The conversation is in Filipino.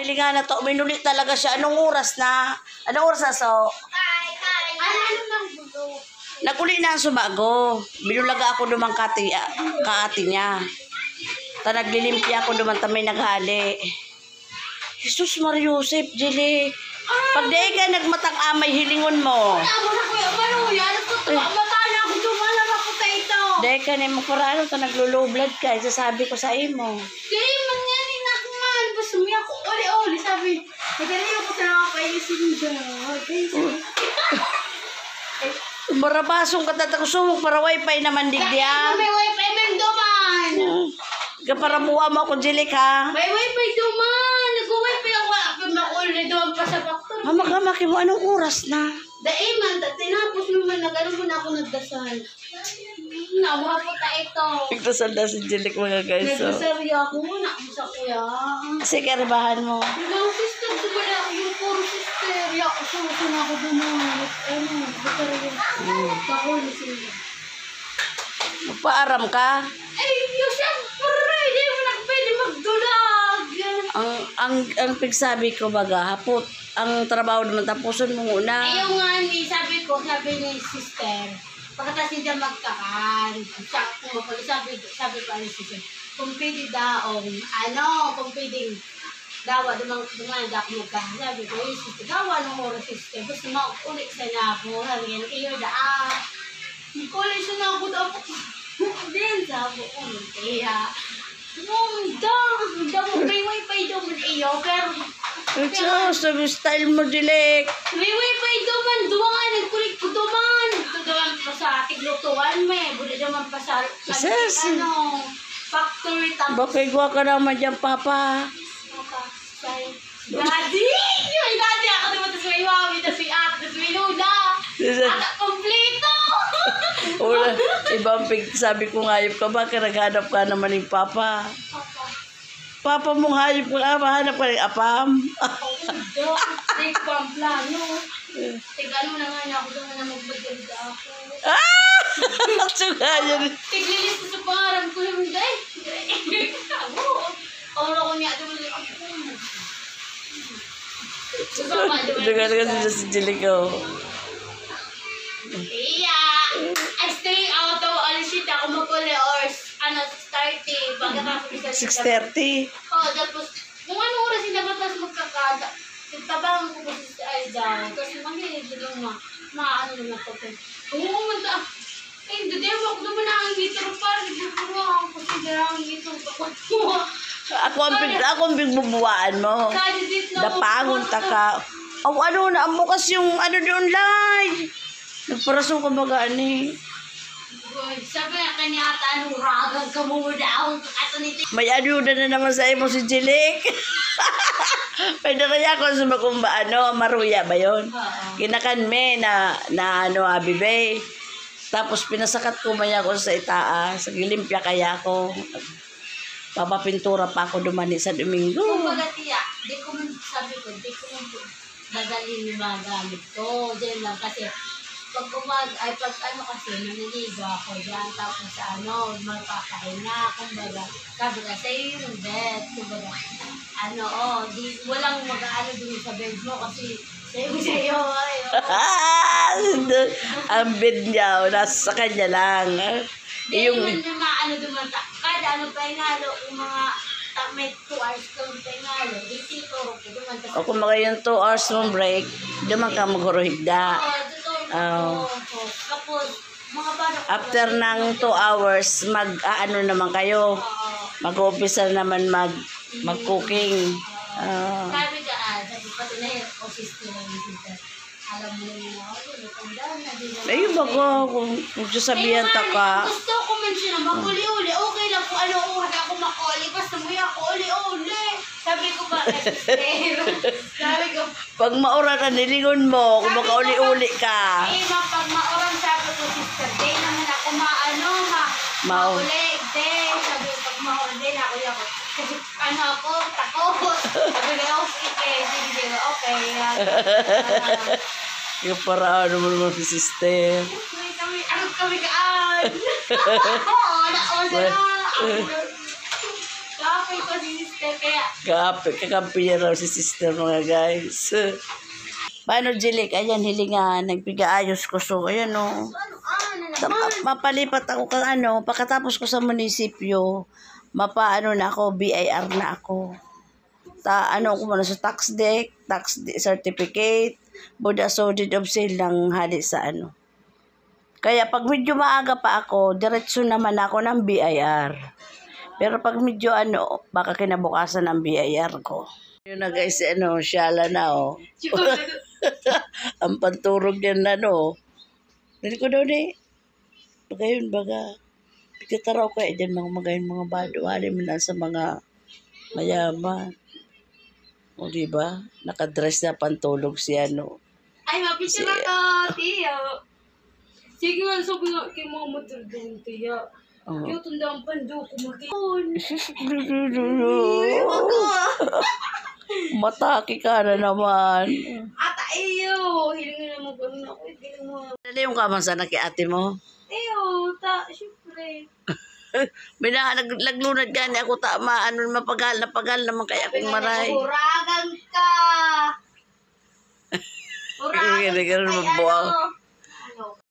Bili nga na to. Minulit talaga siya. Anong oras na? Anong oras na so? Ano nang buto? Naguli na ang subago. Binulaga ako dumang kaati niya. Ta naglilimpya ako duman tamay naghali. Jesus Mariusip, Jili. Pag di ka nagmatang amay, hilingon mo. Tama na kuya, maruya. Mata na ako dumalang ako sa ito. Di ka na magparano ta naglo-low blood ka. Sasabi ko sa imo. Kaya man yan, inakman. Basta may ako, uli-uli. Sabi, nagaling ako sa nakapaisin dyan. Marabasong katatakosumok para wifi naman digdiya. May wifi man duman. Para buwa mo ako, Jili ka. May wifi duman. Nag-wifi ako. Ako makulit duman pa sa factory. Magamaki mo, anong oras na? Dahil man, tinapos mo man, nag-ano mo na ako nagdasal. Nawa po ta ito. Nagdasal na si Jilik mga guys. Nagdasal ako na ako sa kuya. Sige, ribahan mo. Yung sister, dumala ako yung puro sister. Yak, suso na ako duman. Ano, bukara yun. Kahuli sila. Magpaaram ka. Ay, yung siyempre, di mo na pwede magdulag. Ang pigsabi ko baga, hapot. Ang trabaho naman tapusin mo muna. Ay, yung nga ni, sabi ni sister, pagkatapos niya magkakan, sabi pa ni sister, kung pwede daong, kung pwede dawa, duman ako magkakan. Sabi ko, sister, dawa ng oras sister, gusto maulit sa na ako, sabi nga, iyo kulit sa na ako, daw din, sabi ko, kaya, damo, may wifi daw man iyo, pero, sabi style mo, Jilik. may wifi duman, duwa nga, nagkulit ko duman. Ito duman pa sa tiglutuan, buli duman pa sa, factory tapos. Bakit gwa ka naman dyan, Papa? Daddy! Yung daddy ako naman, tapos may wawi, tapos may ate, tapos may luda. At kompleto! Wala, ibang sabi ko hayop ka ba, naghanap ka naman ng Papa. Papa mong hayop ka, mahanap ka ng apam. Take pang plano. Tig-ano na nga niya ako doon na magbaganda ako. Sugaya rin. Tiglilis ko sa pangarap ko yung day. Ako ko niya doon ako. Dugan ka si Jilik ko. Iya! I stay out of Alishit ako magkuli or 6:30. Pagkatapos 6:30. Tapos kung ano oras sinabatas magkakada. Tabang ko kasi sa Aida. Kasi mahilig doon maano naman ito. Oo, hindi ako naman ang ngitro para. Nagpuro ako kasi darang ngitro. Ako ang bigbubuwaan mo. Dapangon ta ka. Ano na ang bukas yung ano doon live. Nagparasong ka baga ani. Sabi nga kanya ata ragang ka muna daw. May ayuda na naman sa imo si Jilik. Pwede kaya ako sa makumba maruya ba yun? Kinakan me na abibe. Tapos pinasakat ko maya ko sa itaas. Gilimpya kaya ako. Papapintura pa ako dumani sa Domingo. Kung baga tiya, di ko man sabi ko, di ko man dadalhin yung mga gamit ko. Diyan lang kasi pag kasi naniligo ako dyan, tapos magpakahinga, kumbaga, sabi ka sa'yo yung bed, kumbaga, walang mag-aano dun sa bed mo kasi sa'yo, ang bed niya, nasa kanya lang. Yung yung mga kada paingalo, yung mga may 2 hours kang paingalo, di tituro ko duman. O kung mga yung 2 hours mong break, duman ka maghuruhigda. Kapag mga bata After ng 2 hours, naman kayo. Mag-umpisa naman mag-cooking. sabi ka, sabi pati na yung sister ng sister. Alam mo na yun ako, natandaan na din. Ayun ba kung sasabihan ta ka. Gusto ko man siya na makuli-uli. Okay lang kung ano oras ako makuli. Basta mo ako uli-uli. Sabi ko ba, sister? Sabi ko, Pag maura ka, nilingon mo, kung makauli-uli ka. pag mauran sabi ko, sister, day naman ako mauli. Day, sabi ko, pag mauran day na ako. Kasi ako, takot. Sabi ko, okay, sige, okay. Yung paraan naman si sister. Kami kaan. Oo, naon na. Kapay ko si sister. sister, kaya Kakampi niya raw si sister mga guys. Paano, Jilik? Ayan, hilingan. Nagpigaayos ko. So, ayan o. Mapalipat ako kang ano. Pagkatapos ko sa munisipyo, mapaano na ako, BIR na ako. Ano ko muna sa tax certificate, Buddha Solid of Sale ng hali sa ano. Kaya pag medyo maaga pa ako, diretso naman ako ng BIR. Pero pag medyo ano, baka kinabukasan ng BIR ko. Yun na guys, ano, siyala na oh. Ang panturog yan na no. Dali ko daw ni. Pagayon baga. Pagkataraw ka dyan mga magayon mga bado. Halim na sa mga mayaman. O diba? Nakadress na pantulog si ano. ay, mapicture na to, tiyo. Sige nga, sabi nga kay mga matulog, tiyo. Oh. Yung tundang pando ko makikon. Mataki ka na naman. Ata, iyo. Hilingin na mo ba na ako? Hiling mo. Dali yung kamasa na kay ate mo. Iyo, syempre. Naglunad gani ako tama. Ano mapagal naman kaya akong maray. Uragan ka. Uragan Hindi ka rin ay magbuwang. ano.